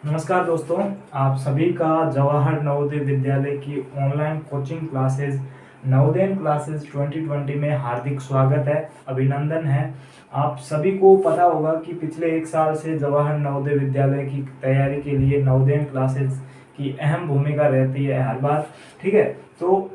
नमस्कार दोस्तों, आप सभी का जवाहर नवोदय विद्यालय की online coaching classes Navodaya classes 2020 में हार्दिक स्वागत है, अभिनंदन है। आप सभी को पता होगा कि पिछले एक साल से जवाहर नवोदय विद्यालय की तैयारी के लिए नवोदय क्लासेस की अहम भूमिका रहती है हर बार। ठीक है, तो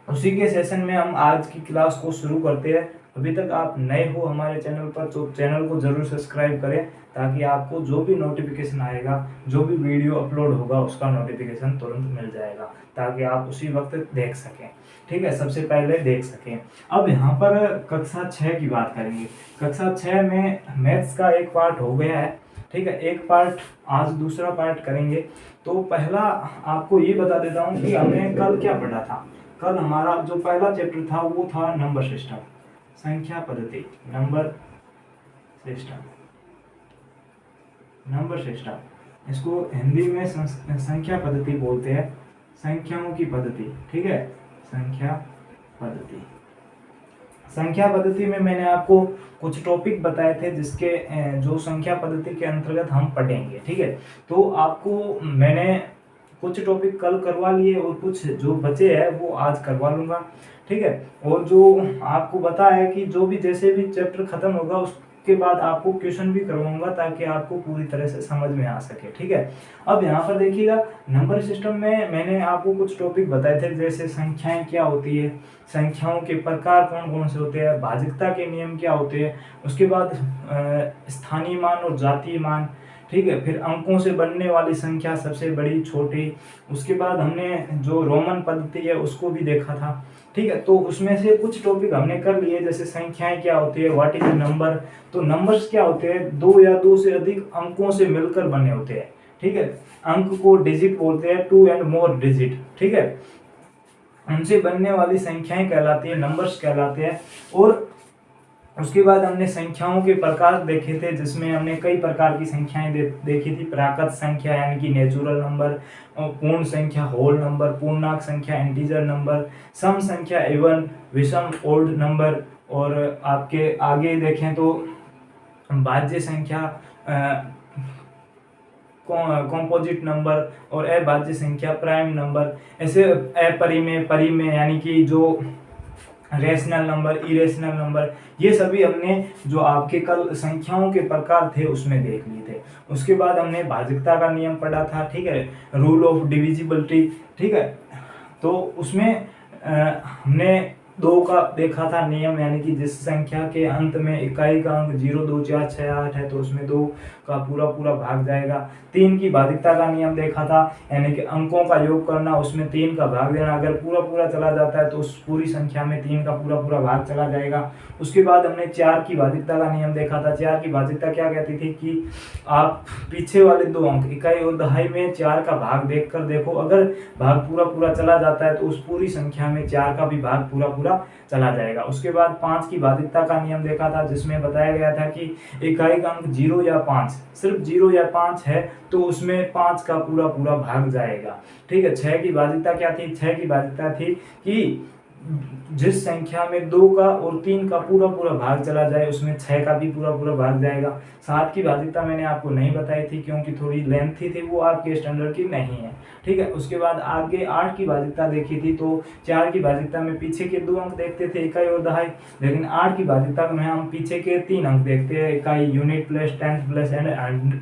उसी के सेशन में हम आज की क्लास को शुरू करते हैं। अभी तक आप नए हो हमारे चैनल पर तो चैनल को जरूर सब्सक्राइब करें, ताकि आपको जो भी नोटिफिकेशन आएगा, जो भी वीडियो अपलोड होगा, उसका नोटिफिकेशन तुरंत मिल जाएगा, ताकि आप उसी वक्त देख सकें। ठीक है, सबसे पहले देख सकें। अब यहाँ पर कक्षा 6 की बात करेंगे। कक्षा 6 में मैथ्स का एक पार्ट हो गया है। ठीक है, एक पार्ट, आज दूसरा पार्ट करेंगे। तो पहला आपको ये बता देता हूँ कि हमने कल क्या पढ़ा था। कल हमारा जो पहला चैप्टर था वो था नंबर सिस्टम, संख्या पद्धति, नंबर सिस्टम। इसको हिंदी में संख्या पद्धति बोलते हैं, संख्याओं की पद्धति। ठीक है, संख्या पद्धति में मैंने आपको कुछ टॉपिक बताए थे जिसके जो संख्या पद्धति के अंतर्गत हम पढ़ेंगे। ठीक है, तो आपको मैंने कुछ टॉपिक कल करवा लिए और कुछ जो बचे हैं वो आज करवा लूंगा। ठीक है, और जो आपको बता है कि जो भी जैसे भी चैप्टर खत्म होगा उसके बाद आपको क्वेश्चन भी करवाऊंगा, ताकि आपको पूरी तरह से समझ में आ सके। ठीक है, अब यहाँ पर देखिएगा, नंबर सिस्टम में मैंने आपको कुछ टॉपिक बताए थे, जैसे संख्याएं क्या होती है, संख्याओं के प्रकार कौन कौन से होते हैं, भाज्यता के नियम क्या होते हैं, उसके बाद स्थानीय मान और जातीय मान। ठीक है, फिर अंकों से बनने वाली संख्या, सबसे बड़ी, छोटी। उसके बाद हमने जो रोमन पद्धति है उसको भी देखा था। ठीक है, तो उसमें से कुछ टॉपिक हमने कर लिए, जैसे संख्याएं क्या होती है, व्हाट इज नंबर। तो नंबर्स क्या होते हैं, दो या दो से अधिक अंकों से मिलकर बने होते हैं। ठीक है, अंक को डिजिट बोलते हैं, 2 एंड मोर डिजिट। ठीक है, उनसे बनने वाली संख्याएं कहलाती है, नंबर्स कहलाते हैं। और उसके बाद हमने संख्याओं के प्रकार देखे थे, जिसमें हमने कई प्रकार की संख्याएं देखी थी। प्राकृत संख्या यानी कि नेचुरल नंबर, पूर्ण संख्या होल नंबर, पूर्णांक संख्या इंटीजर नंबर, सम संख्या इवन, विषम ओड नंबर, और आपके आगे देखें तो भाज्य संख्या, कॉम्पोजिट नंबर, और अभाज्य संख्या, प्राइम नंबर। ऐसे अपरिमेय, परिमेय यानी कि जो रेशनल नंबर, इरेशनल नंबर, ये सभी हमने जो आपके कल संख्याओं के प्रकार थे उसमें देख लिए थे। उसके बाद हमने भाज्यता का नियम पढ़ा था। ठीक है, रूल ऑफ डिविजिबिलिटी। ठीक है, तो उसमें हमने 2 का देखा था नियम, यानी कि जिस संख्या के अंत में इकाई का अंक 0, 2, 4, 6, 8 है तो उसमें 2 का पूरा भाग जाएगा। 3 की भाज्यता का नियम देखा था, यानी कि अंकों का योग करना, उसमें 3 का भाग देना। अगर पूरा चला जाता है तो उस पूरी संख्या में 3 का पूरा भाग चला जाएगा। उसके बाद हमने 4 की भाज्यता का नियम देखा था। 4 की भाज्यता क्या कहती थी कि आप पीछे वाले 2 अंक इकाई और दहाई में 4 का भाग देख कर देखो, अगर भाग पूरा चला जाता है तो उस पूरी संख्या में 4 का भी भाग पूरा चला जाएगा। उसके बाद 5 की भाज्यता का नियम देखा था, जिसमें बताया गया था कि इकाई का अंक 0 या 5, सिर्फ 0 या 5 है तो उसमें 5 का पूरा भाग जाएगा। ठीक है, 6 की भाज्यता क्या थी, 6 की भाज्यता थी कि जिस संख्या में 2 का और 3 का पूरा भाग चला जाए उसमें 6 का भी पूरा भाग जाएगा। 7 की भाज्यता मैंने आपको नहीं बताई थी, क्योंकि थोड़ी लेंथी थी, वो आपके स्टैंडर्ड की नहीं है। ठीक है, उसके बाद आगे 8 की भाज्यता देखी थी। तो 4 की भाज्यता में पीछे के 2 अंक देखते थे, इकाई और दहाई, लेकिन 8 की भाज्यता में हम पीछे के 3 अंक देखते हैं, इकाई, unit plus, tenth plus and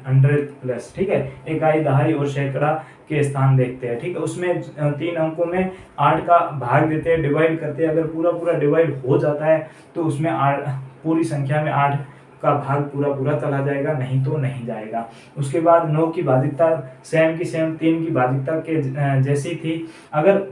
hundred plus. ठीक है, इकाई, दहाई और सैकड़ा के स्थान देखते हैं। ठीक है, उसमें 3 अंकों में 8 का भाग देते हैं, डिवाइड करते हैं। अगर पूरा डिवाइड हो जाता है तो उसमें 8, पूरी संख्या में 8 का भाग पूरा चला जाएगा, नहीं तो नहीं जाएगा। उसके बाद 9 की भाज्यता सेम की सेम 3 की भाज्यता के जैसी थी। अगर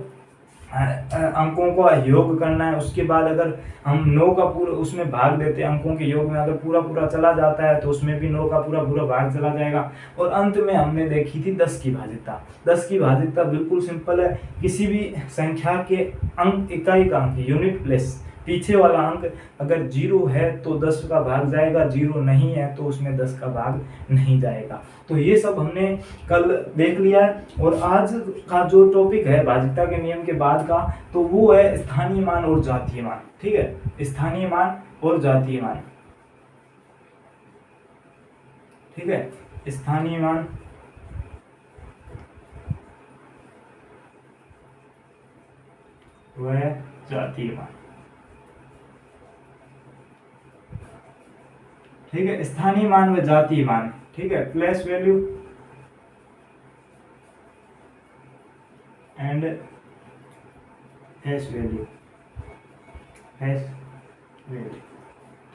अंकों का योग करना है, उसके बाद अगर हम 9 का पूरा उसमें भाग देते हैं, अंकों के योग में अगर पूरा चला जाता है तो उसमें भी 9 का पूरा भाग चला जाएगा। और अंत में हमने देखी थी 10 की भाज्यता। 10 की भाज्यता बिल्कुल सिंपल है, किसी भी संख्या के अंक, इकाई का अंक, यूनिट प्लस पीछे वाला अंक अगर 0 है तो 10 का भाग जाएगा, 0 नहीं है तो उसमें 10 का भाग नहीं जाएगा। तो ये सब हमने कल देख लिया है। और आज का जो टॉपिक है भाज्यता के नियम के बाद का, तो वो है स्थानीय मान और जातीय मान। ठीक है, स्थानीय मान और जातीय मान। ठीक है, स्थानीय मान वह जातीय मान, ठीक है, स्थानीय मान व जातीय मान, ठीक है, place value and face value, face value,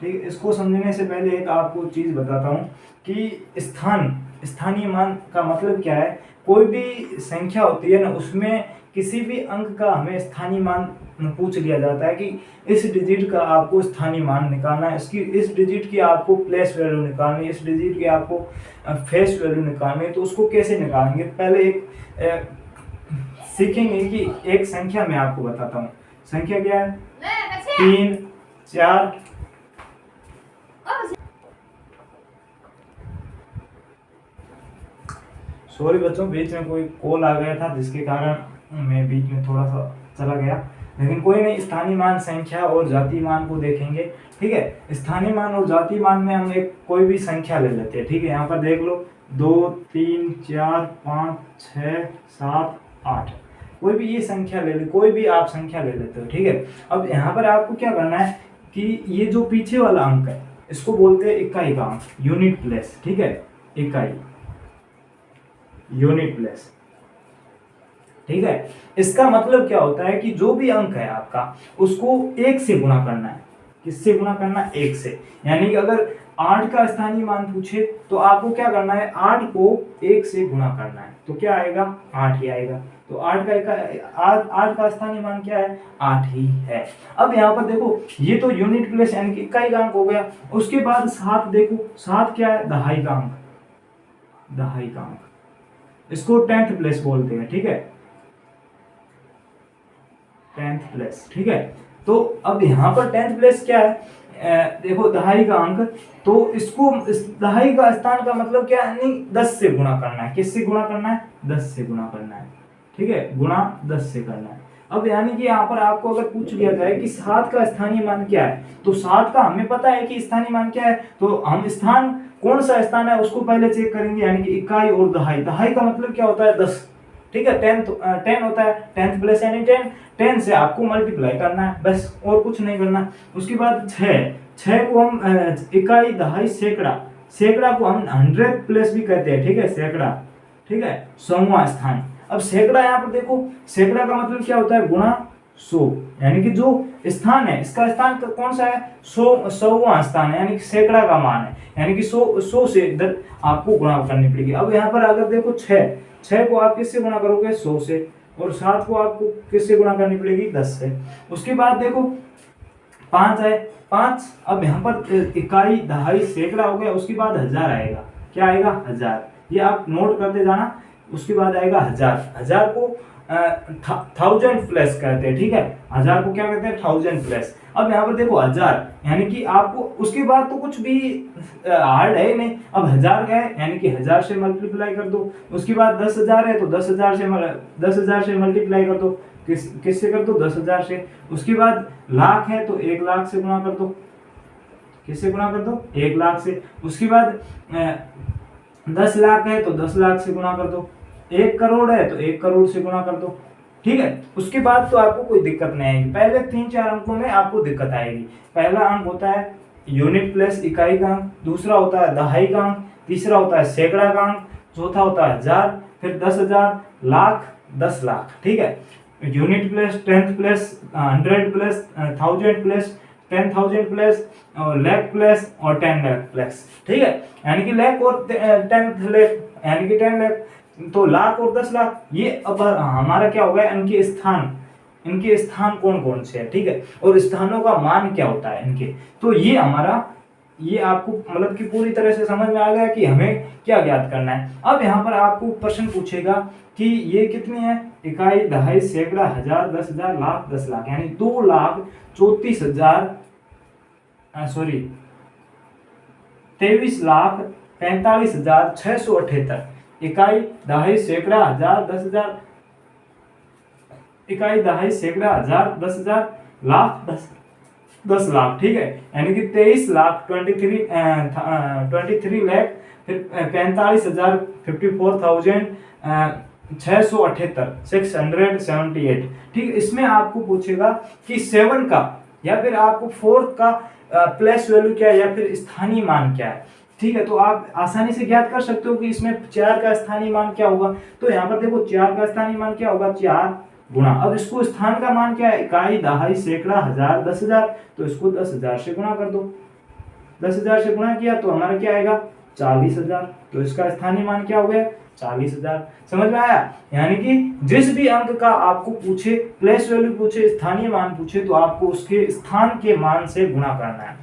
ठीक है। इसको समझने से पहले एक आपको चीज बताता हूँ कि स्थानीय मान का मतलब क्या है। कोई भी संख्या होती है ना, उसमें किसी भी अंक का हमें स्थानीय मान पूछ लिया जाता है कि इस डिजिट का आपको स्थानीय मान निकालना है, इसकी इस डिजिट की आपको प्लेस वैल्यू निकालनी है, इस डिजिट की आपको फेस वैल्यू निकालनी है। तो उसको कैसे निकालेंगे, पहले एक सीखेंगे कि एक संख्या मैं आपको बताता हूँ। संख्या क्या है, 3 4 सॉरी बच्चों, बीच में कोई कॉल आ गया था जिसके कारण मैं बीच में थोड़ा सा चला गया, लेकिन कोई नहीं। स्थानीय मान, संख्या और जातीय मान को देखेंगे, ठीक है। स्थानीय मान और जातीय मान में हम एक कोई भी संख्या ले लेते हैं, ठीक है। यहाँ पर देख लो 2 3 4 5 6 7 8, कोई भी ये संख्या ले ले, कोई भी आप संख्या ले लेते हो, ठीक है। अब यहाँ पर आपको क्या करना है कि ये जो पीछे वाला अंक है इसको बोलते हैं इकाई का अंक, यूनिट प्लेस, ठीक है, इकाई, यूनिट प्लेस, ठीक है। इसका मतलब क्या होता है कि जो भी अंक है आपका उसको 1 से गुणा करना है। किससे गुणा करना है, 1 से। यानी कि अगर 8 का स्थानीय मान पूछे तो आपको क्या करना है, 8 को 1 से गुणा करना है, तो क्या आएगा, 8 ही आएगा। तो 8 का स्थानीय मान क्या है, 8 ही है। अब यहाँ पर देखो, ये तो यूनिट प्लेस यानी कि इकाई का अंक हो गया। उसके बाद 7 देखो, 7 क्या है, दहाई का अंक, दहाई का अंक, इसको 10th प्लेस बोलते हैं, ठीक है, 10th प्लेस, ठीक है। तो अब यहाँ पर 10th प्लेस क्या है, देखो दहाई का अंक, तो इसको इस दहाई का स्थान का मतलब क्या है, नहीं 10 से गुणा करना है। किससे गुणा करना है, 10 से गुणा करना है, ठीक है, गुणा 10 से करना है। अब यानी कि यहाँ पर आपको अगर पूछ लिया जाए कि 7 का स्थानीय मान क्या है, तो 7 का हमें पता है कि स्थानीय मान क्या है, तो हम स्थान कौन सा स्थान है उसको पहले चेक करेंगे, यानी कि इकाई और दहाई। दहाई का मतलब क्या होता है, 10, ठीक है। 10 होता है, 10th प्लेस यानी 10 से आपको मल्टीप्लाई करना है, बस, और कुछ नहीं करना। उसके बाद 6 को हम इकाई, दहाई, सैकड़ा, सैकड़ा को हम 100th प्लेस भी कहते हैं, ठीक है, सैकड़ा, ठीक है, 100वां स्थान। अब सैकड़ा यहाँ पर देखो, सैकड़ा का मतलब क्या होता है, गुणा 100, यानी कि जो स्थान है इसका स्थान कौन सा है, 100वां स्थान है, यानी कि सैकड़ा का मान है, यानी कि 100 से इधर आपको गुणा करनी पड़ेगी। अब यहाँ पर अगर देखो 6 को आप किससे गुणा करोगे, 100 से, और 7 को आपको किससे गुणा करनी पड़ेगी, 10 से। उसके बाद देखो 5 है, 5, अब यहाँ पर इकाई, दहाई, सैकड़ा हो गया। उसके बाद 1000 आएगा, क्या आएगा, 1000, ये आप नोट करते जाना। उसके बाद आएगा 1000, 1000 को 1000 प्लस कहते हैं, ठीक है, 1000 को क्या कहते हैं, 1000 प्लस। अब यहाँ पर देखो 1000, यानी कि आपको उसके बाद तो कुछ भी हार्ड है नहीं। अब 1000 का है, यानी कि 1000 से मल्टीप्लाई कर दो। उसके बाद 10,000 है तो 10,000 से मल्टीप्लाई कर दो, किससे कर दो, 10,000 से। उसके बाद लाख है तो 1 लाख से गुणा कर दो, किससे गुणा कर दो, 1 लाख से। उसके बाद 10 लाख है तो 10 लाख से गुणा कर दो, 1 करोड़ है तो 1 करोड़ से गुणा कर दो, ठीक है। उसके बाद तो आपको कोई दिक्कत नहीं आएगी। पहले 3-4 अंकों में आपको दिक्कत आएगी। पहला अंक होता है यूनिट प्लेस, इकाई का अंक, दूसरा होता है दहाई का अंक, तीसरा होता है सैकड़ा का अंक, चौथा होता है 1000, फिर 10,000, लाख, 10 लाख, ठीक है। Unit place, 10th place, 100 place, 1000 place, 10,000 place, और लाख प्लेस, और 10 लाख प्लेस, ठीक है। यानी कि लाख और 10 लाख, यानी कि 10 लाख, तो लाख और 10 लाख, ये अब हमारा क्या हो गया, इनके स्थान कौन कौन से है, ठीक है, और स्थानों का मान क्या होता है इनके। तो ये हमारा, ये आपको मतलब कि पूरी तरह से समझ में आ गया कि हमें क्या ज्ञात करना है। अब यहाँ पर आपको प्रश्न पूछेगा कि ये कितनी है, इकाई, दहाई, सैकड़ा, 1000, 10,000, लाख, 10 लाख, यानी 23,45,678 इकाई, दहाई, सैकड़ा, 1000, 10,000, इकाई, दहाई, सैकड़ा, 1000, 10,000, लाख, 10 लाख, ठीक है। यानी कि 23 लाख 23 लाख फिर 45,000 54,678 678। ठीक है, इसमें आपको पूछेगा कि 7 का या फिर आपको 4 का प्लेस वैल्यू क्या है या फिर स्थानीय मान क्या है। ठीक है, तो आप आसानी से ज्ञात कर सकते हो कि इसमें 4 का स्थानीय मान क्या होगा। तो यहाँ पर देखो 4 का स्थानीय मान क्या होगा, 4 गुणा, अब इसको स्थान का मान क्या है, इकाई, दहाई, सैकड़ा, हजार, 10,000, तो इसको 10,000 से गुणा कर दो। 10,000 से गुणा किया तो हमारा क्या आएगा, 40,000, तो इसका स्थानीय मान क्या हो गया, 40,000। समझ में आया। यानी कि जिस भी अंक का आपको पूछे, प्लेस वैल्यू पूछे, स्थानीय मान पूछे, तो आपको उसके स्थान के मान से गुणा करना है।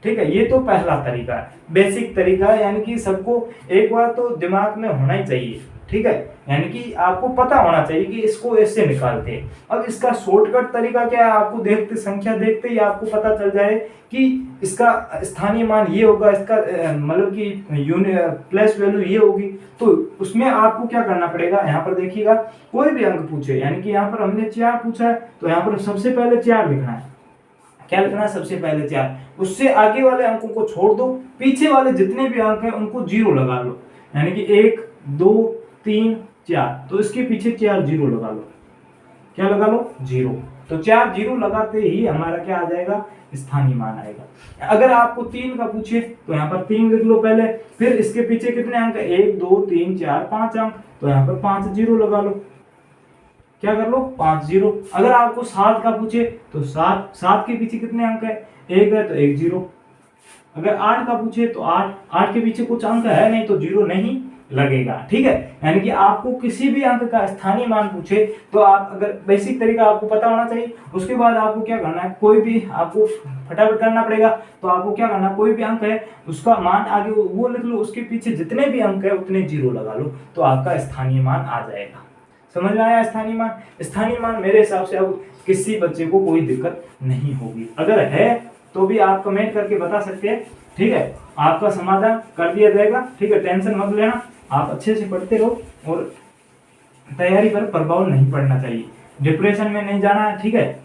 ठीक है, ये तो पहला तरीका है, बेसिक तरीका है, यानी कि सबको एक बार तो दिमाग में होना ही चाहिए। ठीक है, यानी कि आपको पता होना चाहिए कि इसको ऐसे निकालते हैं। अब इसका शॉर्टकट तरीका क्या है, आपको देखते संख्या देखते ही आपको पता चल जाए कि इसका स्थानीय मान ये होगा, इसका मतलब कि यूनिट प्लेस वैल्यू ये होगी। तो उसमें आपको क्या करना पड़ेगा, यहाँ पर देखिएगा, कोई भी अंक पूछे, यानी कि यहाँ पर हमने 4 पूछा है, तो यहाँ पर सबसे पहले 4 लिखना है। क्या लिखना है, सबसे पहले 4, उससे आगे वाले अंकों को छोड़ दो, पीछे वाले जितने भी अंक हैं उनको 0 लगा लो, यानी कि 1 2 3 4, तो इसके पीछे 4 0 लगा लो। क्या लगा लो, 0। तो 4 0 लगाते ही हमारा क्या आ जाएगा, स्थानीय मान आएगा। अगर आपको 3 का पूछे तो यहाँ पर 3 लिख लो पहले, फिर इसके पीछे कितने अंक है, 1 2 3 4 5 अंक, तो यहाँ पर 5 0 लगा लो। क्या कर लो, 5 0। अगर आपको 7 का पूछे तो 7 के पीछे कितने अंक है, 1 है तो 1 0। अगर 8 का पूछे तो 8 के पीछे कुछ अंक है नहीं तो 0 नहीं लगेगा। ठीक है, यानी कि आपको किसी भी अंक का स्थानीय मान पूछे तो आप, अगर बेसिक तरीका आपको पता होना चाहिए, उसके बाद आपको क्या करना है, कोई भी आपको फटाफट करना पड़ेगा। तो आपको क्या करना है, कोई भी अंक है उसका मान आगे वो लिख लो, उसके पीछे जितने भी अंक है उतने 0 लगा लो, तो आपका स्थानीय मान आ जाएगा। समझ में आया। स्थानीय मान, स्थानीय मान मेरे हिसाब से अब किसी बच्चे को कोई दिक्कत नहीं होगी। अगर है तो भी आप कमेंट करके बता सकते हैं। ठीक है, आपका समाधान कर दिया जाएगा। ठीक है, टेंशन मत लेना, आप अच्छे से पढ़ते रहो और तैयारी पर प्रभाव नहीं पड़ना चाहिए, डिप्रेशन में नहीं जाना है। ठीक है,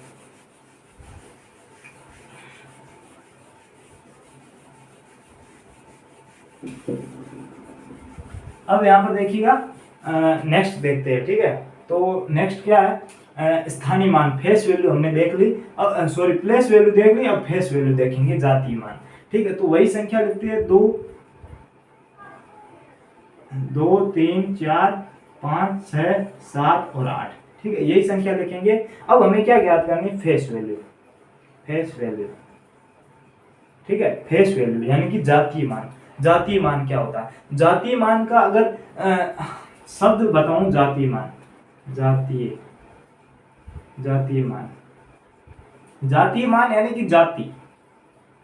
अब यहाँ पर देखिएगा, नेक्स्ट देखते हैं। ठीक है, तो नेक्स्ट क्या है, स्थानीय मान, फेस वैल्यू हमने देख ली, अब सॉरी प्लेस वैल्यू देख ली, अब फेस वैल्यू देखेंगे, जातीय मान। ठीक है, तो वही संख्या लिखते हैं, 2 3 4 5 6 7 और 8। ठीक है, यही संख्या लिखेंगे। अब हमें क्या ज्ञात करनी, फेस वैल्यू, फेस वैल्यू। ठीक है, फेस वैल्यू यानी कि जातीय मान। जातीय मान क्या होता है, जातीय मान का अगर शब्द बताऊं, जातीय मान, जातीय मान, जातीय मान यानी कि जाति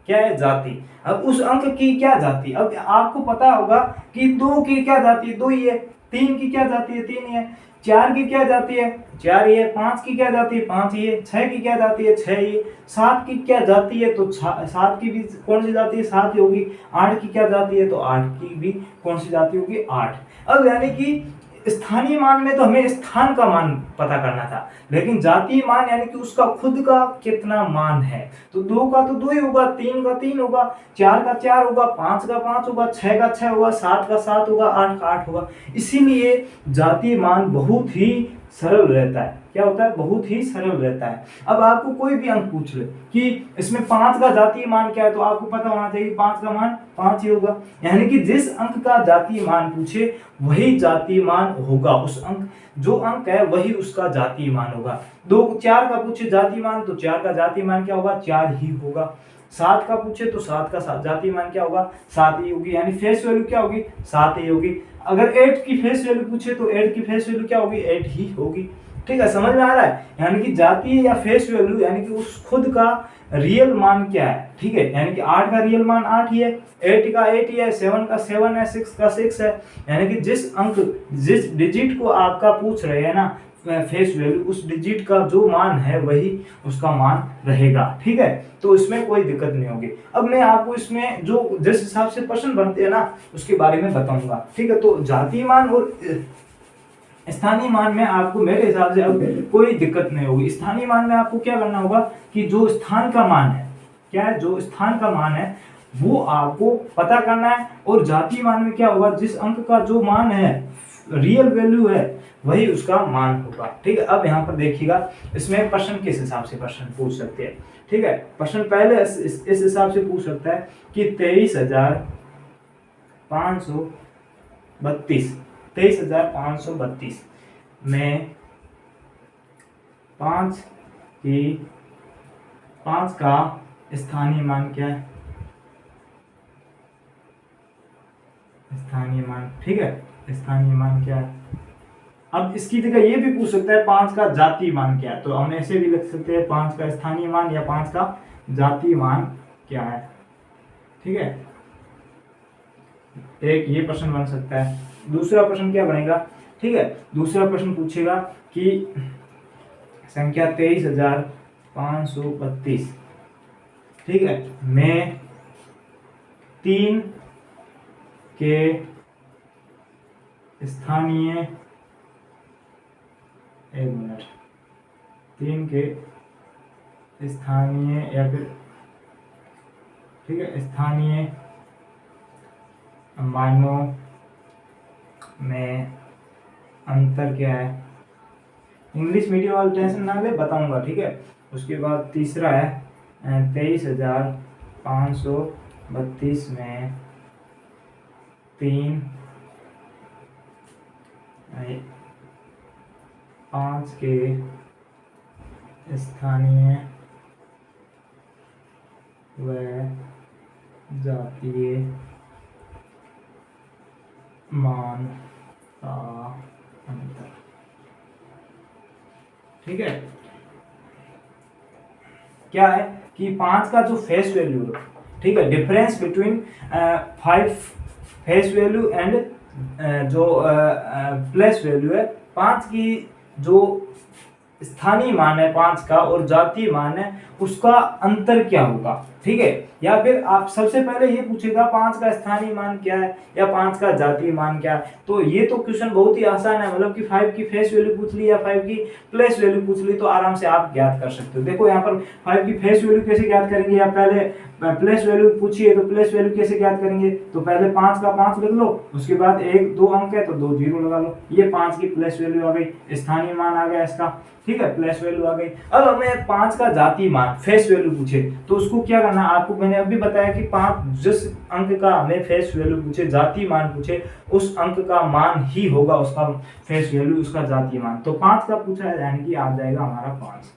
क्या है, जाति। अब उस अंक की क्या जाति, अब आपको पता होगा कि 2 की क्या जाति है, 2 ही है, 3 की क्या जाति है, 3 ही है, 4 की क्या जाति है, 4 ही है, 5 की क्या जाति है, 5 ही है, 6 की क्या जाति है, 6 ही है, 7 की क्या जाति है, तो 7 की भी कौन सी जाति है, 7 ही होगी। 8 की क्या जाति है, तो 8 की भी कौन सी जाति होगी, 8। अब यानी कि स्थानीय मान में तो हमें स्थान का मान पता करना था, लेकिन जातीय मान यानी कि उसका खुद का कितना मान है, तो 2 का तो 2 ही होगा, 3 का 3 होगा, 4 का 4 होगा, 5 का 5 होगा, 6 का 6 होगा, 7 का 7 होगा, 8 का 8 होगा। इसीलिए जातीय मान बहुत ही सरल रहता है। क्या होता है, बहुत ही सरल रहता है। अब आपको कोई भी अंक पूछ ले कि इसमें 5 का जातीय मान क्या है, तो आपको पता होना चाहिए 5 का मान 5 ही होगा। यानी कि जिस अंक का जातीय मान पूछे वही जातीय मान होगा, उस अंक जो अंक है वही उसका जातीय मान होगा। 4 का पूछे जातीय मान, तो 4 का जातीय मान क्या होगा, 4 ही होगा। 7 का पूछे तो 7 का जातीय मान क्या होगा, 7 ही होगी, यानी फेस वैल्यू क्या होगी, 7 ही होगी। अगर 8 की फेस वैल्यू पूछे तो 8 की फेस वैल्यू क्या होगी, 8 ही होगी। ठीक है, समझ में आ रहा है। यानी कि जातीय या फेस वैल्यू यानी कि उस खुद का रियल मान क्या है। ठीक है, यानी कि 8 का रियल मान 8 ही है, 8 का 8 ही है, 7 का 7 है, 6 का 6 है। यानी कि जिस अंक, जिस डिजिट को आपका पूछ रहे हैं ना फेस वैल्यू, उस डिजिट का जो मान है वही उसका मान रहेगा। ठीक है, तो इसमें कोई दिक्कत नहीं होगी। अब मैं आपको इसमें जो जिस हिसाब से प्रश्न बनते हैं ना उसके बारे में बताऊंगा। ठीक है, तो जातीय मान और स्थानीय मान में आपको मेरे हिसाब से अब कोई दिक्कत नहीं होगी। स्थानीय मान में आपको क्या करना होगा कि जो स्थान का मान है, क्या है, जो स्थान का मान है वो आपको पता करना है। और जातीय मान में क्या होगा, जिस अंक का जो मान है, रियल वैल्यू है, वही उसका मान होगा। ठीक है, अब यहाँ पर देखिएगा, इसमें प्रश्न किस हिसाब से प्रश्न पूछ सकते हैं। ठीक है, प्रश्न पहले इस हिसाब से पूछ सकता है कि 23,532 में 5 का स्थानीय मान क्या है, स्थानीय मान। ठीक है, स्थानीय मान क्या है। अब इसकी जगह ये भी पूछ सकता है 5 का जातीय मान क्या है, तो हम ऐसे भी लिख सकते हैं 5 का स्थानीय मान या 5 का जातीय मान क्या है। ठीक है, एक ये प्रश्न बन सकता है। दूसरा प्रश्न क्या बनेगा, ठीक है, दूसरा प्रश्न पूछेगा कि संख्या 23,532, ठीक है, में 3 के स्थानीय, 1 मिनट, 3 के स्थानीय या फिर, ठीक है, स्थानीय मानों में अंतर क्या है। इंग्लिश मीडियम वाले टेंशन ना ले, बताऊंगा। ठीक है, उसके बाद तीसरा है 23,532 में 5 के स्थानीय व जातीय मान का अंतर। ठीक है, क्या है कि 5 का जो फेस वैल्यू है, ठीक है, difference between 5 face value and जो प्लेस वैल्यू है, 5 की जो स्थानीय मान है 5 का और जातीय मान है, उसका अंतर क्या होगा। ठीक है, या फिर आप सबसे पहले ये पूछेगा 5 का स्थानीय मान क्या है या 5 का जातीय मान क्या है। तो ये तो क्वेश्चन बहुत ही आसान है, मतलब कि 5 की फेस वैल्यू पूछ ली या 5 की प्लेस वैल्यू पूछ ली तो आराम से आप ज्ञात कर सकते हो। देखो यहाँ पर 5 की फेस वैल्यू कैसे ज्ञात करेंगे, या पहले प्लेस वैल्यू पूछिए तो प्लेस वैल्यू कैसे ज्ञात करेंगे, तो पहले 5 का 5 लिख लो, उसके बाद 1 2 अंक है तो 2 जीरो लगा लो, ये 5 की प्लेस वैल्यू आ गई, स्थानीय मान आ गया इसका। ठीक है, प्लेस वैल्यू आ गई। अब हमें 5 का जातीय मान फेस वैल्यू पूछे तो उसको क्या करना है, आपको मैंने अभी बताया कि 5 जिस अंक का हमें फेस वैल्यू पूछे, जातीय मान पूछे, उस अंक का मान ही होगा उसका फेस वैल्यू, उसका जातीय मान। तो 5 का पूछा है यानी कि आ जाएगा हमारा 5।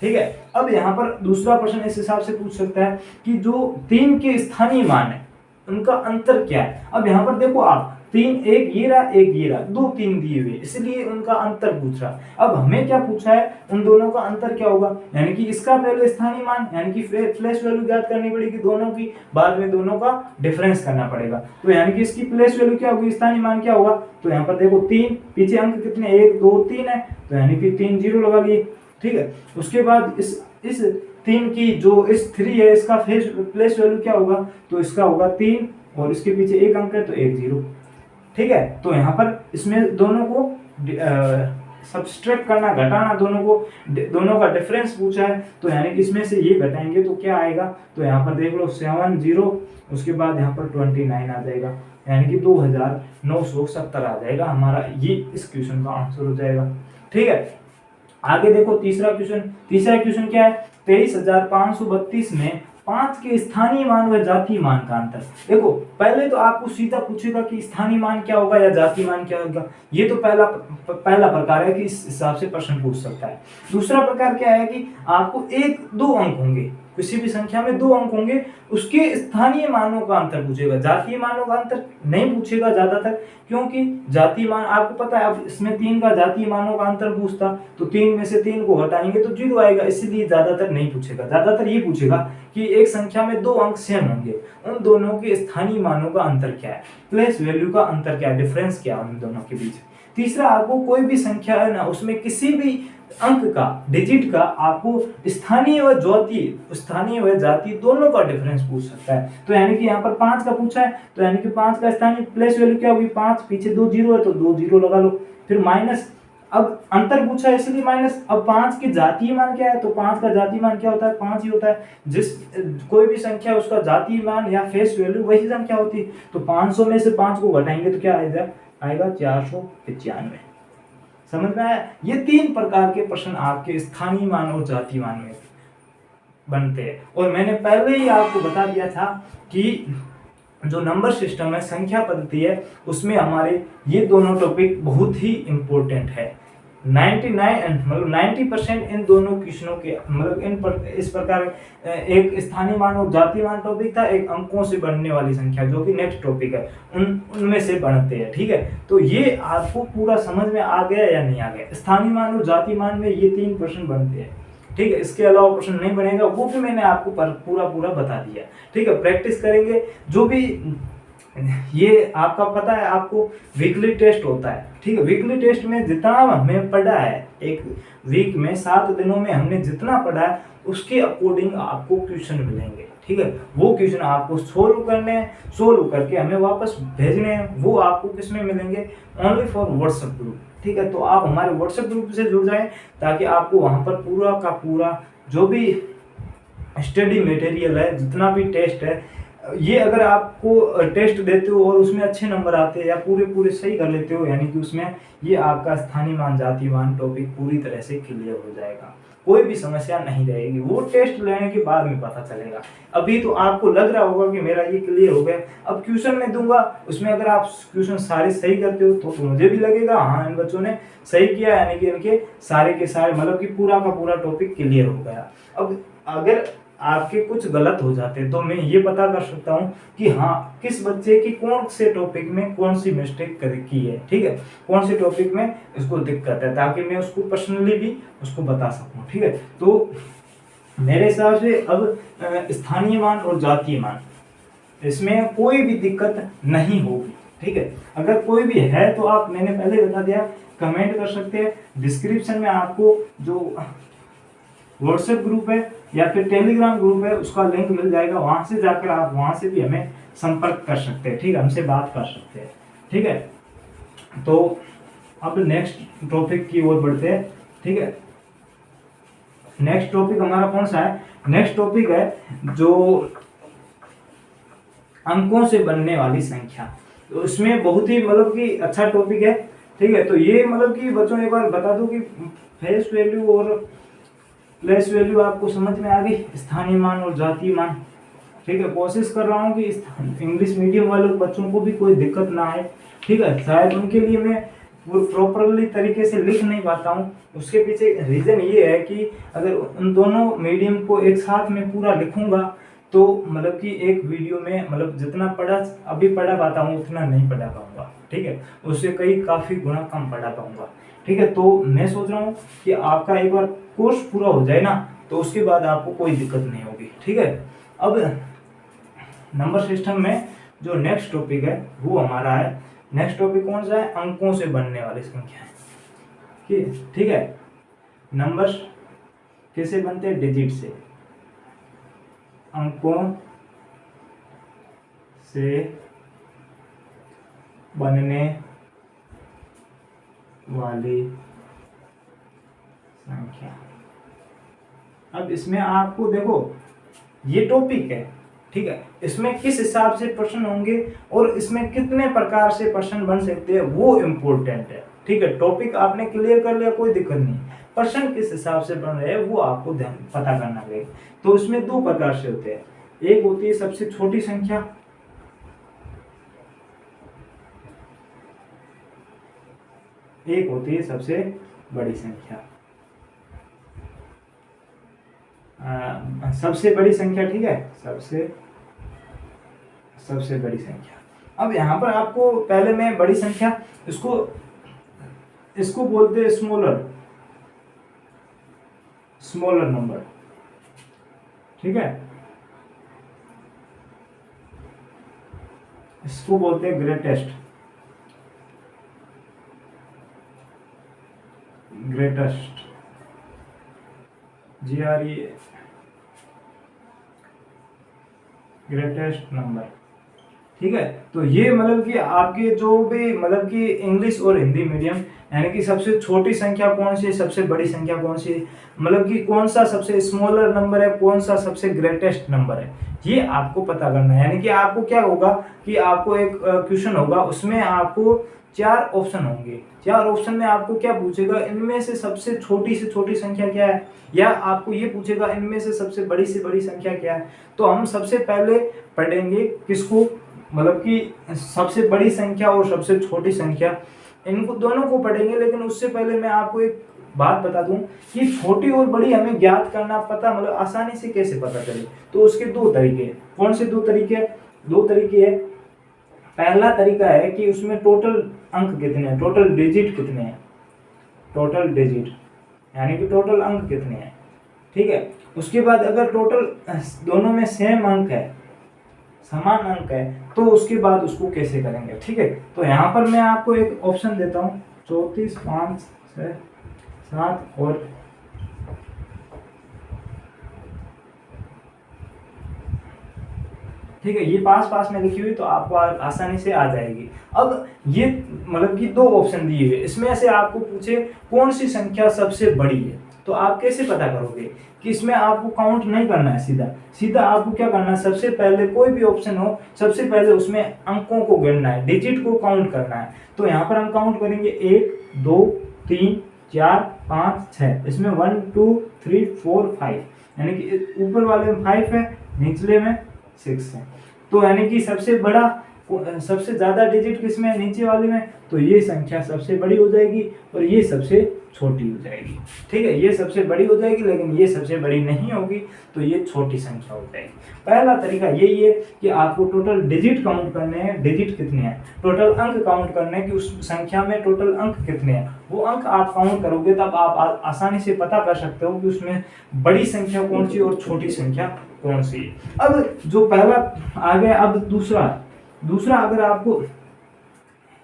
ठीक है, अब यहाँ पर दूसरा प्रश्न इस हिसाब से पूछ सकता है कि जो 3 के स्थानीय मान है उनका अंतर क्या है। अब यहाँ पर देखो आप 3, एक ये रहा, एक ये रहा, 2 3 दिए हुए, इसलिए उनका अंतर पूछ रहा। अब हमें क्या पूछा है, उन दोनों का अंतर क्या होगा, यानी कि इसका पहले स्थानीय मान यानी कि प्लेस वैल्यू ज्ञात करनी पड़ेगी दोनों की, बाद में दोनों का डिफरेंस करना पड़ेगा। तो यानी कि इसकी प्लेस वैल्यू क्या होगी, स्थानीय मान क्या होगा, तो यहाँ पर देखो 3, पीछे अंक कितने 1 2 3 है, तो यानी कि 3 जीरो लगा लिए। ठीक है, उसके बाद इस 3 की जो इस 3 है इसका प्लेस वैल्यू क्या होगा, तो इसका होगा 3 और इसके पीछे 1 अंक है तो 1 जीरो। ठीक है, तो यहाँ पर इसमें दोनों को सब्सट्रैक्ट करना, घटाना, दोनों का डिफरेंस पूछा है, तो यानी कि इसमें से ये घटाएंगे तो क्या आएगा, तो यहाँ पर देख लो 7 0, उसके बाद यहाँ पर 29 आ जाएगा, यानी कि 2970 आ जाएगा हमारा, ये इस क्वेश्चन का आंसर हो जाएगा। ठीक है, आगे देखो तीसरा क्वेश्चन क्या है, 23,532 में 5 के स्थानीय मान व जातीय मान का अंतर। देखो पहले तो आपको सीधा पूछेगा कि स्थानीय मान क्या होगा या जातीय मान क्या होगा, ये तो पहला प्रकार है कि इस हिसाब से प्रश्न पूछ सकता है। दूसरा प्रकार क्या है कि आपको 1 2 अंक होंगे, किसी भी संख्या में 2 अंक होंगे, उसके स्थानीय मानों का अंतर पूछेगा, जातीय मानों का अंतर नहीं पूछेगा ज्यादातर, क्योंकि जातीय मान आपको पता है। अब इसमें 3 का जातीय मानों का अंतर पूछता तो 3 में से 3 को हटाएंगे तो 0 आएगा, इसलिए ज्यादातर नहीं पूछेगा। ज्यादातर ये पूछेगा कि एक संख्या में 2 अंक सेम होंगे, उन दोनों के स्थानीय मानों का अंतर क्या है, प्लेस वैल्यू का अंतर क्या है, डिफरेंस क्या है उन दोनों के बीच। तीसरा, आपको कोई भी संख्या है ना, उसमें किसी भी अंक का, डिजिट का आपको स्थानीय व जातीय दोनों का डिफरेंस पूछ सकता है। तो यानी कि यहाँ पर 5 का पूछा है, तो यानी कि 5 का स्थानीय प्लेस वैल्यू क्या होगी, 5 पीछे 2 जीरो है तो 2 जीरो लगा लो, फिर माइनस अब अंतर पूछा इसलिए माइनस। अब 5 की जातीय मान क्या है, तो 5 का जातीय मान क्या होता है, 5 ही होता है। जिस कोई भी संख्या उसका जातीय मान या फेस वैल्यू वही संख्या होती है। तो 500 में से 5 को घटाएंगे तो क्या आएगा 495। समझ में आया। ये 3 प्रकार के प्रश्न आपके स्थानीय मान और जातीय मान में बनते हैं। और मैंने पहले ही आपको बता दिया था कि जो नंबर सिस्टम है, संख्या पद्धति है, उसमें हमारे ये दोनों टॉपिक बहुत ही इंपॉर्टेंट है। 90% इन दोनों क्वेश्चनों के इस प्रकार एक स्थानीय मान और जातीय मान टॉपिक था, एक अंकों से बनने वाली संख्या जो कि नेक्स्ट टॉपिक है, उनमें से बनते हैं। ठीक है, तो ये आपको पूरा समझ में आ गया या नहीं आ गया। स्थानीय मान और जातीय मान में ये 3 प्रश्न बनते हैं। ठीक है, इसके अलावा प्रश्न नहीं बनेगा, वो भी मैंने आपको पूरा बता दिया। ठीक है, प्रैक्टिस करेंगे। जो भी ये आपका पता है, आपको वीकली टेस्ट होता है। ठीक है, वीकली टेस्ट में जितना हमने पढ़ा है, एक वीक में 7 दिनों में हमने जितना पढ़ा है उसके अकॉर्डिंग आपको क्वेश्चन मिलेंगे। ठीक है, वो क्वेश्चन आपको सोल्व करने हैं, सोल्व करके हमें वापस भेजने हैं। वो आपको किसमें मिलेंगे, ओनली फॉर व्हाट्सएप ग्रुप। ठीक है, तो आप हमारे व्हाट्सएप ग्रुप से जुड़ जाएं ताकि आपको वहां पर पूरा का पूरा जो भी स्टडी मटेरियल है, जितना भी टेस्ट है, ये अगर आपको टेस्ट देते हो और उसमें अच्छे नंबर आते हैं या पूरे सही कर लेते हो, यानी कि उसमें ये आपका स्थानीय मान जातीय मान टॉपिक पूरी तरह से क्लियर हो जाएगा। कोई भी समस्या नहीं रहेगी, वो टेस्ट लेने के बाद में पता चलेगा। अभी तो आपको लग रहा होगा कि मेरा ये क्लियर हो गया। अब क्वेश्चन में दूंगा, उसमें अगर आप क्वेश्चन सारे सही करते हो तो मुझे भी लगेगा हाँ इन बच्चों ने सही किया, यानी कि इनके सारे के सारे मतलब कि पूरा का पूरा टॉपिक क्लियर हो गया। अब अगर आपके कुछ गलत हो जाते हैं तो मैं ये पता कर सकता हूँ कि हाँ किस बच्चे की कौन से टॉपिक में कौन सी मिस्टेक की है। ठीक है, कौन से टॉपिक में इसको दिक्कत है, ताकि मैं उसको पर्सनली भी उसको बता सकूँ। ठीक है, तो मेरे हिसाब से अब स्थानीय मान और जातीय मान, इसमें कोई भी दिक्कत नहीं होगी। ठीक है, अगर कोई भी है तो आप, मैंने पहले बता दिया, कमेंट कर सकते हैं। डिस्क्रिप्शन में आपको जो व्हाट्सएप ग्रुप है या फिर टेलीग्राम ग्रुप है उसका लिंक मिल जाएगा, वहां से जाकर आप वहां से भी हमें संपर्क कर सकते हैं। ठीक है, हमसे बात कर सकते हैं। ठीक है, तो अब नेक्स्ट टॉपिक की ओर बढ़ते हैं। ठीक है, नेक्स्ट टॉपिक हमारा कौन सा है, नेक्स्ट टॉपिक है जो अंकों से बनने वाली संख्या। तो इसमें बहुत ही मतलब कि अच्छा टॉपिक है। ठीक है, तो ये मतलब कि बच्चों एक बार बता दो कि फेस वैल्यू और प्लेस वैल्यू आपको समझ में आ गई, स्थानीय मान और जातीय मान। ठीक है, कोशिश कर रहा हूँ कि इंग्लिश मीडियम वाले बच्चों को भी कोई दिक्कत ना आए। ठीक है, शायद उनके लिए मैं प्रॉपरली तरीके से लिख नहीं पाता हूँ, उसके पीछे रीजन ये है कि अगर उन दोनों मीडियम को एक साथ में पूरा लिखूंगा तो मतलब कि एक वीडियो में मतलब जितना अभी पढ़ा पाता हूँ उतना नहीं पढ़ा पाऊंगा। ठीक है, उससे काफी गुना कम पढ़ा पाऊंगा। ठीक है, तो मैं सोच रहा हूँ कि आपका एक बार कोर्स पूरा हो जाए ना, तो उसके बाद आपको कोई दिक्कत नहीं होगी। ठीक है, अब नंबर सिस्टम में जो नेक्स्ट टॉपिक है वो हमारा है, नेक्स्ट टॉपिक कौन सा है, अंकों से बनने वाली संख्या है। ठीक है, नंबर कैसे बनते हैं, डिजिट से, अंकों से बनने वाली संख्या। अब इसमें आपको देखो ये टॉपिक है। ठीक है, इसमें किस हिसाब से प्रश्न होंगे और इसमें कितने प्रकार से प्रश्न बन सकते हैं वो इम्पोर्टेंट है। ठीक है, टॉपिक आपने क्लियर कर लिया कोई दिक्कत नहीं, प्रश्न किस हिसाब से बन रहे हैं वो आपको ध्यान पता करना पड़ेगा। तो इसमें 2 प्रकार से होते हैं, एक होती है सबसे छोटी संख्या, एक होती है सबसे बड़ी संख्या। सबसे बड़ी संख्या, ठीक है, सबसे बड़ी संख्या। अब यहाँ पर आपको पहले मैं बड़ी संख्या, इसको बोलते हैं स्मॉलर नंबर। ठीक है, इसको बोलते हैं ग्रेटेस्ट, ग्रेटेस्ट नंबर। ठीक है। तो ये मतलब कि आपके जो भी मतलब कि इंग्लिश और हिंदी मीडियम यानी कि सबसे छोटी संख्या कौन सी है, सबसे बड़ी संख्या कौन सी है, मतलब कि कौन सा सबसे स्मॉलर नंबर है, कौन सा सबसे ग्रेटेस्ट नंबर है, ये आपको पता करना है। यानी कि आपको क्या होगा कि आपको एक क्वेश्चन होगा, उसमें आपको 4 ऑप्शन होंगे। 4 ऑप्शन में आपको क्या पूछेगा, इनमें से सबसे छोटी संख्या क्या है, या आपको ये पूछेगा इनमें से सबसे बड़ी संख्या क्या है। तो हम सबसे पहले पढ़ेंगे किसको, मतलब कि सबसे बड़ी संख्या और सबसे छोटी संख्या, इनको दोनों को पढ़ेंगे। लेकिन उससे पहले मैं आपको एक बात बता दूं कि छोटी और बड़ी हमें ज्ञात करना पता मतलब आसानी से कैसे पता चले, तो उसके 2 तरीके हैं। कौन से 2 तरीके हैं? 2 तरीके हैं। पहला तरीका है कि उसमें टोटल अंक कितने हैं, टोटल डिजिट कितने हैं, टोटल डिजिट यानी कि टोटल अंक कितने हैं, ठीक है। उसके बाद अगर टोटल दोनों में सेम अंक है, समान अंक है, तो उसके बाद उसको कैसे करेंगे, ठीक है। तो यहाँ पर मैं आपको एक ऑप्शन देता हूँ, 34, 5, 6, 7 और ठीक है, ये पास में लिखी हुई तो आपको आसानी से आ जाएगी। अब ये मतलब कि 2 ऑप्शन दिए हुए, इसमें से आपको पूछे कौन सी संख्या सबसे बड़ी है, तो आप कैसे पता करोगे कि इसमें आपको काउंट नहीं करना है, सीधा आपको क्या करना है, सबसे पहले कोई भी ऑप्शन हो, सबसे पहले उसमें अंकों को गिनना है, डिजिट को काउंट करना है। तो यहाँ पर हम काउंट करेंगे 1 2 3 4 5 6, इसमें 1 2 3 4 5, यानी कि ऊपर वाले में 5 है, निचले में 6 है। तो यानी कि सबसे बड़ा सबसे ज्यादा डिजिट किसमें है, नीचे वाले में, तो ये संख्या सबसे बड़ी हो जाएगी और ये सबसे छोटी हो जाएगी, ठीक है। ये सबसे बड़ी हो जाएगी लेकिन ये सबसे बड़ी नहीं होगी, तो ये छोटी संख्या हो जाएगी। पहला तरीका यही है कि आपको टोटल डिजिट काउंट करने हैं, डिजिट कितने हैं, टोटल अंक काउंट करने हैं कि उस संख्या में टोटल अंक कितने हैं। वो अंक आप काउंट करोगे तब आप आसानी से पता कर सकते हो कि उसमें बड़ी संख्या कौन सी और छोटी संख्या कौन सी है। अब जो पहला आ गया, अब दूसरा अगर आपको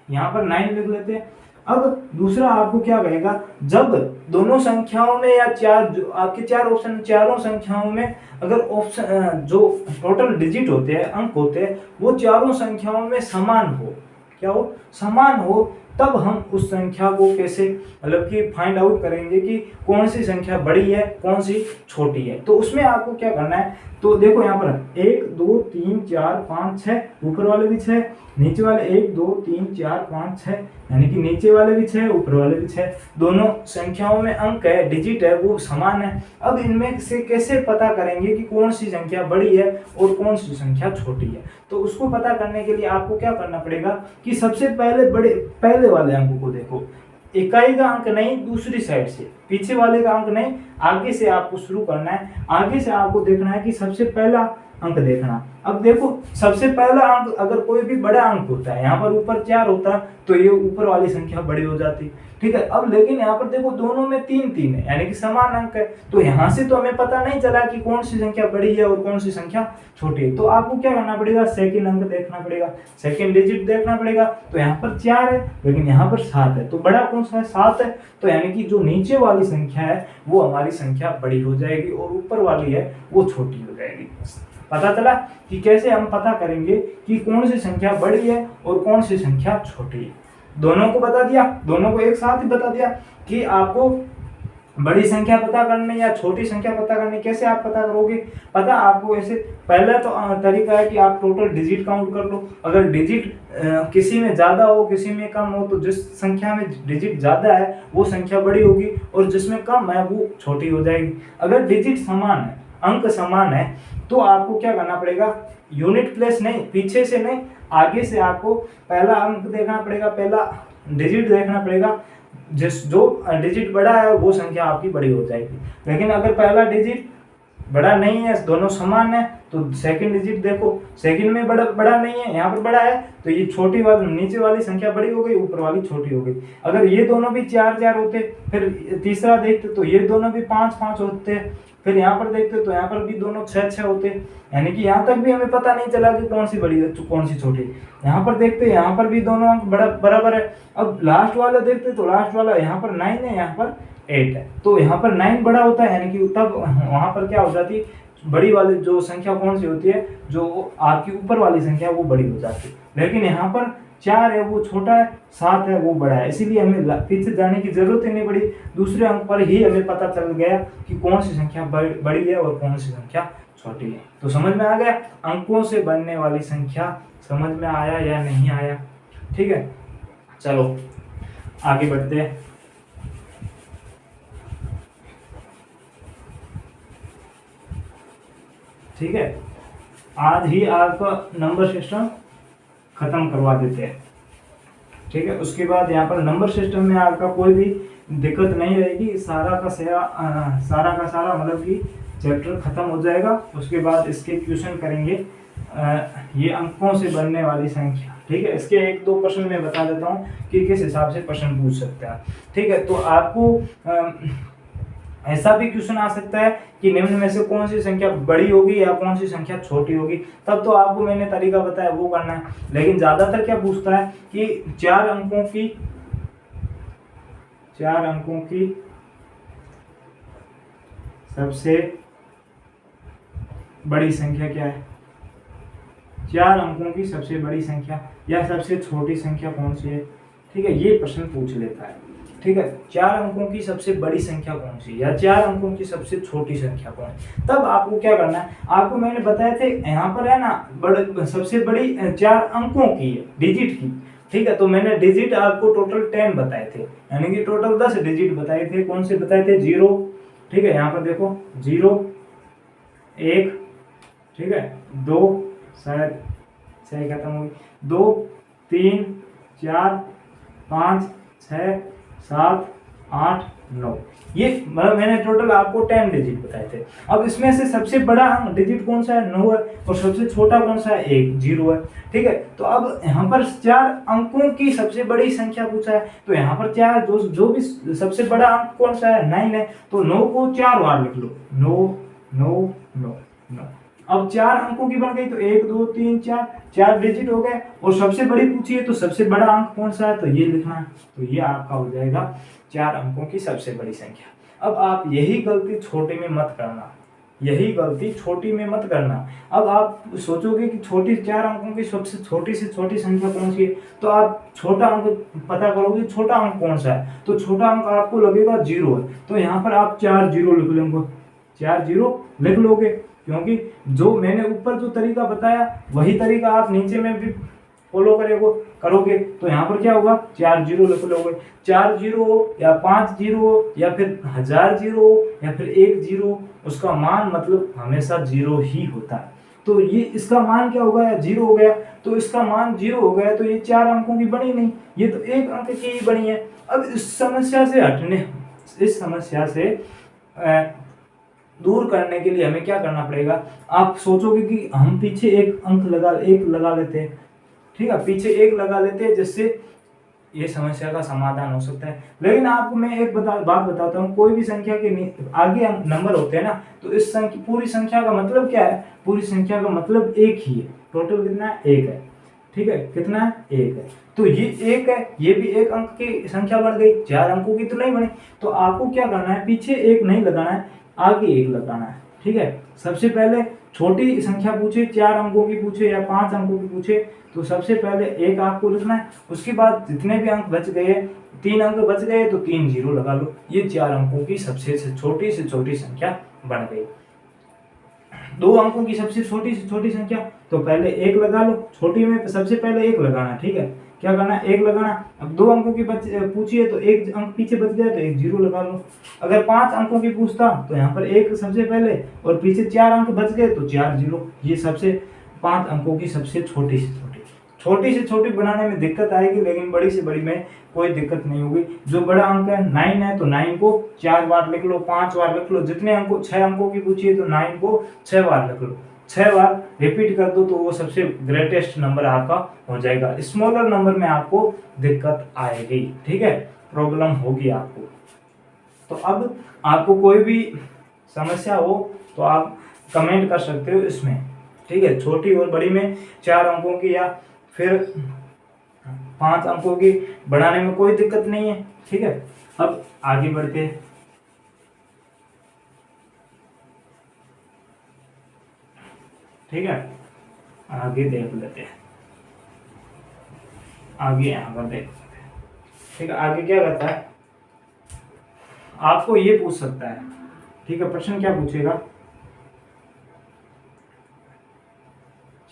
यहाँ पर 9 लिख लेते हैं। अब दूसरा आपको क्या कहेगा, जब दोनों संख्याओं में या जो आपके 4 ऑप्शन, चारों संख्याओं में अगर ऑप्शन जो टोटल डिजिट होते हैं, अंक होते हैं, वो चारों संख्याओं में समान हो, क्या हो, समान हो, तब हम उस संख्या को कैसे मतलब कि फाइंड आउट करेंगे कि कौन सी संख्या बड़ी है, कौन सी छोटी है। तो उसमें आपको क्या करना है, तो देखो यहाँ पर 1 2 3 4 5 6, ऊपर वाले भी 6, नीचे वाले 1 2 3 4 5 6, यानी कि नीचे वाले भी 6, ऊपर वाले भी 6, दोनों संख्याओं में अंक है, डिजिट है, वो समान है। अब इनमें से कैसे पता करेंगे कि कौन सी संख्या बड़ी है और कौन सी संख्या छोटी है। तो उसको पता करने के लिए आपको क्या करना पड़ेगा कि सबसे पहले वाले अंक को देखो, इकाई का अंक नहीं, दूसरी साइड से, पीछे वाले का अंक नहीं, आगे से आपको शुरू करना है। आगे से आपको देखना है कि सबसे पहला अंक देखना। अब देखो सबसे पहला अंक अगर कोई भी बड़ा अंक होता है, यहाँ पर ऊपर 4 होता तो ये ऊपर वाली संख्या बड़ी हो जाती, ठीक है। अब लेकिन यहाँ पर देखो दोनों में 3 है, यानी कि समान अंक है, तो यहाँ से तो हमें पता नहीं चला कि कौन सी संख्या बड़ी है और कौन सी संख्या छोटी है। तो आपको क्या करना पड़ेगा, सेकंड अंक देखना पड़ेगा, सेकंड डिजिट देखना पड़ेगा। तो यहाँ पर 4 है लेकिन यहाँ पर 7 है, तो बड़ा कौन सा है, 7 है। तो यानी कि जो नीचे वाली संख्या है वो हमारी संख्या बड़ी हो जाएगी और ऊपर वाली है वो छोटी हो जाएगी। पता चला कि कैसे हम पता करेंगे कि कौन सी संख्या बड़ी है और कौन सी संख्या छोटी है। दोनों को बता दिया, दोनों को एक साथ ही बता दिया कि आपको बड़ी संख्या पता करनी या छोटी संख्या पता करनी। कैसे आप पता करोगे, पता आपको ऐसे, पहला तो तरीका है कि आप टोटल डिजिट काउंट कर लो। अगर डिजिट किसी में ज्यादा हो किसी में कम हो, तो जिस संख्या में डिजिट ज्यादा है वो संख्या बड़ी होगी और जिसमें कम है वो छोटी हो जाएगी। अगर डिजिट समान है, अंक समान है, तो आपको क्या करना पड़ेगा, यूनिट प्लेस नहीं, पीछे से नहीं, आगे से आपको पहला अंक देखना पड़ेगा, पहला डिजिट देखना पड़ेगा। जो डिजिट बड़ा है वो संख्या आपकी बड़ी हो जाएगी। लेकिन अगर पहला डिजिट बड़ा नहीं है, दोनों समान है, तो सेकंड डिजिट देखो, सेकंड में बड़ा नहीं है, यहाँ पर बड़ा है, तो ये छोटी वाली नीचे वाली संख्या बड़ी हो गई, ऊपर वाली छोटी हो गई। अगर ये दोनों भी 4 होते, फिर तीसरा देखते तो ये दोनों भी 5 होते, फिर यहाँ पर देखते तो यहाँ पर भी दोनों 6 होते, यानी कि यहाँ तक भी हमें पता नहीं चला कि कौन सी बड़ी है कौन सी छोटी। यहाँ पर देखते यहाँ पर भी दोनों अंक बराबर है। अब लास्ट वाला देखते तो लास्ट वाला यहाँ पर 9 है, यहाँ पर 8 है, तो यहाँ पर 9 बड़ा होता है, यानी कि तब वहां पर क्या हो जाती, बड़ी वाली जो संख्या कौन सी होती है, जो आपकी ऊपर वाली संख्या वो बड़ी हो जाती है, लेकिन यहाँ पर 4 है वो छोटा है, 7 है वो बड़ा है, इसीलिए हमें पीछे जाने की जरूरत ही नहीं पड़ी, दूसरे अंक पर ही हमें पता चल गया कि कौन सी संख्या बड़ी है और कौन सी संख्या छोटी है। तो समझ में आ गया अंकों से बनने वाली संख्या, समझ में आया या नहीं आया? ठीक है, चलो आगे बढ़ते हैं। ठीक है, आज ही आपका नंबर सिस्टम खत्म करवा देते हैं। ठीक है, उसके बाद यहाँ पर नंबर सिस्टम में आपका कोई भी दिक्कत नहीं रहेगी, सारा का सारा मतलब कि चैप्टर खत्म हो जाएगा। उसके बाद इसके क्वेश्चन करेंगे, ये अंकों से बनने वाली संख्या। ठीक है, इसके 1-2 प्रश्न मैं बता देता हूँ कि किस हिसाब से प्रश्न पूछ सकते हैं। ठीक है, तो आपको ऐसा भी क्वेश्चन आ सकता है कि निम्न में से कौन सी संख्या बड़ी होगी या कौन सी संख्या छोटी होगी, तब तो आपको मैंने तरीका बताया वो करना है। लेकिन ज्यादातर क्या पूछता है कि 4 अंकों की सबसे बड़ी संख्या क्या है, 4 अंकों की सबसे बड़ी संख्या या सबसे छोटी संख्या कौन सी है। ठीक है, ये प्रश्न पूछ लेता है। ठीक है, 4 अंकों की सबसे बड़ी संख्या कौन सी या 4 अंकों की सबसे छोटी संख्या कौन है, तब आपको क्या करना है, आपको मैंने बताया थे यहाँ पर है ना सबसे बड़ी 4 अंकों की है, डिजिट की। ठीक है, तो मैंने डिजिट आपको टोटल 10 बताए थे, यानी कि टोटल 10 डिजिट बताए थे। कौन से बताए थे? 0। ठीक है, यहाँ पर देखो 0, 1, ठीक है, 2, शायद सही खत्म हो गई, 2, 3, 4, 5, 6, 7, 8, 9, ये मैंने टोटल आपको 10 डिजिट बताए थे। अब इसमें से सबसे बड़ा डिजिट कौन सा है? 9 है, और सबसे छोटा कौन सा है? 1, 0 है। ठीक है, तो अब यहाँ पर 4 अंकों की सबसे बड़ी संख्या पूछा है, तो यहाँ पर 4 जो भी सबसे बड़ा अंक कौन सा है? 9 है, तो 9 को 4 बार लिख लो, 9, 9, 9, 9। अब 4 अंकों की बन गई, तो 1, 2, 3, 4 डिजिट हो गए, और सबसे बड़ी पूछी है तो सबसे बड़ा अंक कौन सा है, तो ये लिखना है। तो ये आपका हो जाएगा 4 अंकों की सबसे बड़ी संख्या। अब आप यही गलती छोटे में मत करना, यही गलती छोटी में मत करना। अब आप सोचोगे कि छोटी 4 अंकों की सबसे छोटी से छोटी संख्या कौन सी है, तो आप छोटा अंक पता करोगे, छोटा अंक कौन सा है, तो छोटा अंक आपको लगेगा 0 है, तो यहाँ पर आप 4 0 लिख लेंगे, 4 0 लिख लोगे, क्योंकि जो मैंने ऊपर जो तरीका बताया वही तरीका आप नीचे में भी फॉलो करोगे, तो यहाँ पर क्या होगा? 4 0 लिख लोगे। 4 0 या 5 0 या फिर 1000 0 या फिर 1 0, उसका मान मतलब हमेशा 0 ही होता है। तो ये इसका मान क्या हो गया? 0 हो गया, तो इसका मान 0 हो गया, तो ये 4 अंकों की बनी नहीं, ये तो 1 अंक की ही बनी है। अब इस समस्या से दूर करने के लिए हमें क्या करना पड़ेगा? आप सोचोगे कि हम पीछे एक लगा लेते हैं। ठीक है, पीछे 1 लगा लेते हैं, जिससे ये समस्या का समाधान हो सकता है। लेकिन आपको मैं एक बात बताता हूँ, कोई भी संख्या के आगे नंबर होते हैं ना, तो इस पूरी संख्या का मतलब क्या है? पूरी संख्या का मतलब 1 ही है। टोटल कितना है? 1 है। ठीक है, कितना है? 1 है, तो ये 1 है, ये भी 1 अंक की संख्या बन गई, 4 अंकों की तो नहीं बनी। तो आपको क्या करना है? पीछे 1 नहीं लगाना है, आगे 1 लगाना है। ठीक है, सबसे पहले छोटी संख्या पूछे, 4 अंकों की पूछे या 5 अंकों की पूछे, तो सबसे पहले 1 आपको लिखना है। उसके बाद जितने भी अंक बच गए, 3 अंक बच गए, तो 3 0 लगा लो। ये 4 अंकों की सबसे से छोटी संख्या बन गई। 2 अंकों की सबसे छोटी से छोटी संख्या, तो पहले 1 लगा लो, छोटी में सबसे पहले 1 लगाना। ठीक है, क्या करना है? 1 लगाना। अब 2 अंकों की पूछी है, तो 1 अंक पीछे बच गया, तो 1 0 लगा लो। अगर 5 अंकों की पूछता, तो यहाँ पर 1 सबसे पहले, और पीछे 4 अंक बच गए, तो 4 0। ये सबसे 5 अंकों की सबसे छोटी से छोटी बनाने में दिक्कत आएगी, लेकिन बड़ी से बड़ी में कोई दिक्कत नहीं होगी। जो बड़ा अंक है 9 है, तो 9 को 4 बार लिख लो, 5 बार लिख लो। जितने अंकों 6 अंकों की पूछी है, तो 9 को 6 बार लिख लो, 6 बार रिपीट कर दो, तो वो सबसे ग्रेटेस्ट नंबर आपका हो जाएगा। स्मॉलर नंबर में आपको दिक्कत आएगी। ठीक है, प्रॉब्लम होगी आपको। तो अब आपको कोई भी समस्या हो तो आप कमेंट कर सकते हो इसमें। ठीक है, छोटी और बड़ी में 4 अंकों की या फिर 5 अंकों की बढ़ाने में कोई दिक्कत नहीं है। ठीक है, अब आगे बढ़ते हैं। ठीक है, आगे देख लेते हैं, आगे यहाँ पर देख लेते हैं। ठीक है, आगे क्या कहता है, आपको ये पूछ सकता है। ठीक है, प्रश्न क्या पूछेगा,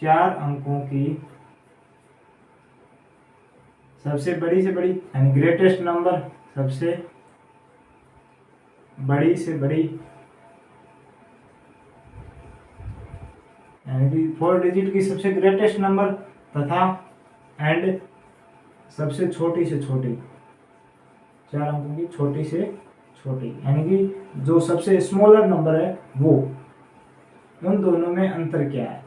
4 अंकों की सबसे बड़ी से बड़ी यानी ग्रेटेस्ट नंबर, सबसे बड़ी से बड़ी यानी कि 4 डिजिट की सबसे ग्रेटेस्ट नंबर तथा एंड सबसे छोटी से छोटी, 4 अंकों की छोटी से छोटी यानी कि जो सबसे स्मॉलर नंबर है वो, उन दोनों में अंतर क्या है,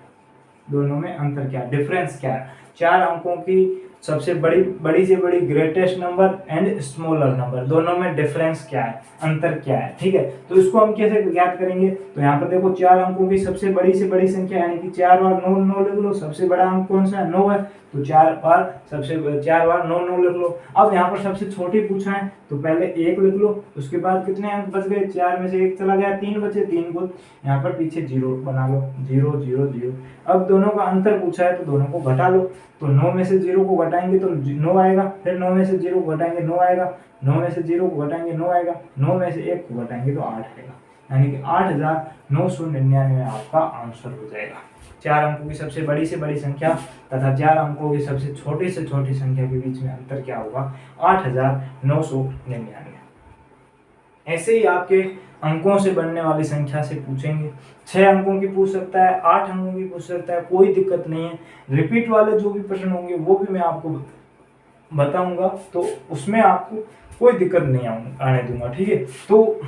दोनों में अंतर क्या है, डिफरेंस क्या है। 4 अंकों की सबसे बड़ी से बड़ी greatest number and smaller number, दोनों में डिफरेंस क्या है, अंतर क्या है। ठीक है, तो इसको हम कैसे ज्ञात करेंगे, तो यहाँ पर देखो 4 अंकों की सबसे बड़ी से बड़ी संख्या यानी कि 4 बार 9 9 लिख लो, सबसे बड़ा अंक कौन सा है, 9 है, तो 4 बार 9 9 लिख लो। अब यहाँ पर सबसे छोटी पूछा है तो पहले 1 लिख लो, उसके बाद कितने अंक बच गए, 4 में से 1 चला गया, 3 बचे, 3 को यहाँ पर पीछे 0 बना लो, 0 0 0। अब दोनों का अंतर पूछा है तो दोनों को घटा लो, तो 9 में से 0 को घटाएंगे तो 9 आएगा, फिर 9 में से 0 को घटाएंगे 9 आएगा, 9 में से 0 को घटाएंगे 9 आएगा, 9 में से 1 को घटाएंगे तो 8 आएगा, यानी कि 8999 आपका आंसर हो जाएगा। 4 अंकों की सबसे बड़ी से बड़ी संख्या तथा 4 अंकों की सबसे छोटी से छोटी संख्या के बीच में अंतर क्या होगा, 8999। ऐसे ही आपके अंकों से बनने वाली संख्या से पूछेंगे, 6 अंकों की पूछ सकता है, 8 अंकों की पूछ सकता है, कोई दिक्कत नहीं है। रिपीट वाले जो भी प्रश्न होंगे वो भी मैं आपको बताऊंगा, तो उसमें आपको कोई दिक्कत नहीं आने दूंगा। ठीक है, तो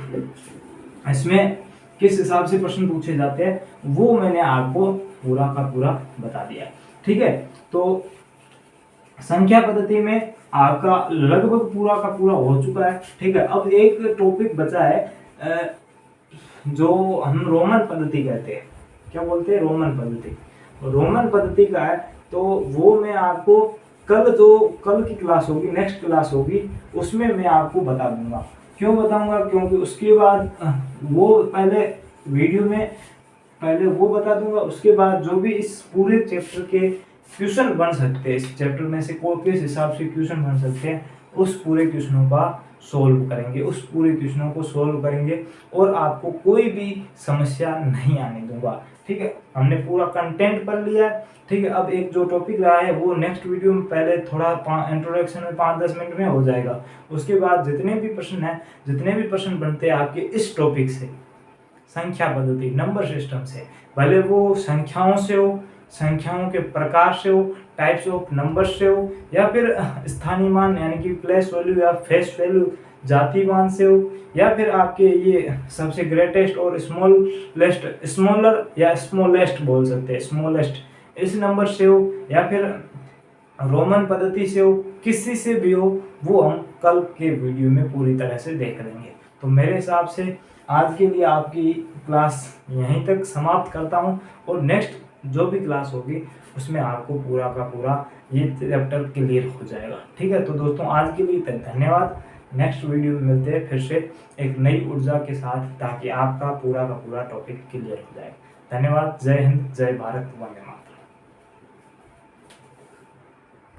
इसमें किस हिसाब से प्रश्न पूछे जाते हैं वो मैंने आपको पूरा का पूरा बता दिया। ठीक है, तो संख्या पद्धति में आपका लगभग पूरा का पूरा हो चुका है। ठीक है, अब एक टॉपिक बचा है जो हम रोमन पद्धति कहते हैं। क्या बोलते हैं, रोमन पद्धति। रोमन पद्धति का है तो वो मैं आपको कल की क्लास होगी, नेक्स्ट क्लास होगी, उसमें मैं आपको बता दूंगा। क्यों बताऊंगा, क्योंकि उसके बाद वो पहले वीडियो में पहले वो बता दूंगा, उसके बाद जो भी इस पूरे चैप्टर के क्वेश्चन बन सकते हैं, इस चैप्टर में से किस हिसाब से क्वेश्चन बन सकते हैं, उस पूरे क्वेश्चनों का सोल्व करेंगे, उस पूरे क्वेश्चनों को सोल्व करेंगे और आपको कोई भी समस्या नहीं आने दूंगा। ठीक है, हमने पूरा कंटेंट पढ़ लिया है। ठीक है, अब एक जो टॉपिक रहा है वो नेक्स्ट वीडियो में पहले थोड़ा इंट्रोडक्शन में 5-10 मिनट में हो जाएगा। उसके बाद जितने भी प्रश्न बनते हैं आपके इस टॉपिक से, संख्या पद्धति, नंबर सिस्टम से, भले वो संख्याओं से हो, संख्याओं के प्रकार से हो, टाइप्स ऑफ नंबर से हो, या फिर स्थानीय मान यानी कि प्लेस वैल्यू या फेस वैल्यू जाति मान से हो, या फिर आपके ये सबसे ग्रेटेस्ट और स्मॉलर या स्मॉलेस्ट बोल सकते हैं, स्मॉलेस्ट इस नंबर से हो, या फिर रोमन पद्धति से हो, किसी से भी हो, वो हम कल के वीडियो में पूरी तरह से देख लेंगे। तो मेरे हिसाब से आज के लिए आपकी क्लास यहीं तक समाप्त करता हूँ, और नेक्स्ट जो भी क्लास होगी उसमें आपको पूरा का पूरा ये चैप्टर क्लियर हो जाएगा। ठीक है, तो दोस्तों आज के लिए धन्यवाद। नेक्स्ट वीडियो में मिलते हैं फिर से एक नई ऊर्जा के साथ, ताकि आपका पूरा का पूरा टॉपिक क्लियर हो जाए। धन्यवाद। जय हिंद, जय भारत, वंदे मातरम।